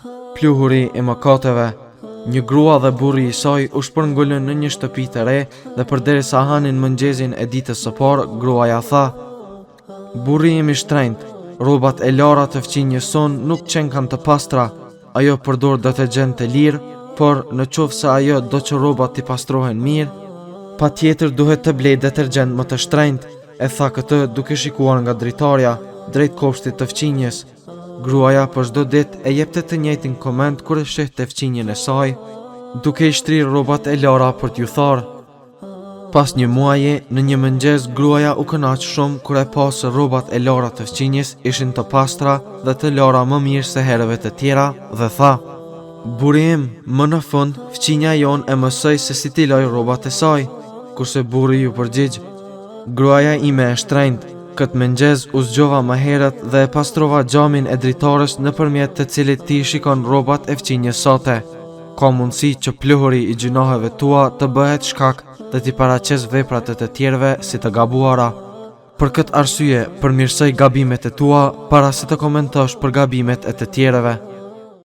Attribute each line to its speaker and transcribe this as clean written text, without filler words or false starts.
Speaker 1: Pluhuri i mëkateve. Një grua dhe burri i saj u shpërngullën në një shtëpi të re dhe përderisa hanin mëngjezin e ditës së parë, gruaja tha: "Burri im i shtrenjtë, rrobat e lara të fqinjes son nuk qenë kanë të pastra, ajo përdor detergjent të lirë, por në qoftë se ajo do që rrobat t'i pastrohen mirë, patjetër duhet të blej detergjent më të shtrenjtë", e tha këtë duke shikuar nga dritarja drejt kopshtit të fqinjes. Gruaja për çdo ditë e jepte të njëjtin koment kur e shihte fqinjen e saj, duke i shtrirë rrobat e lara për t'ju tharë. Pas një muaji, në një mëngjes, gruaja u kënaq shumë kur e pa se rrobat e lara të fqinjes ishin të pastra dhe të lara më mirë se herëve të tjera dhe tha: "Burri im, më në fund, fqinja jon e mësoi se si t'i laj rrobat e saj", kurse burri ju përgjigj: "Gruaja ime e shtrenjtë, këtë mëngjes u zgjova më herët dhe e pastrova xhamin e dritarës nëpërmjet të cilit ti shikon rrobat e fqinjes sate. Ka mundësi që pluhuri i gjinoheve tua të bëhet shkak dhe t'i paraqes veprat e të tjerëve si të gabuara. Për këtë arsye, përmirësoj gabimet e tua para se të komentosh për gabimet e të tjerëve."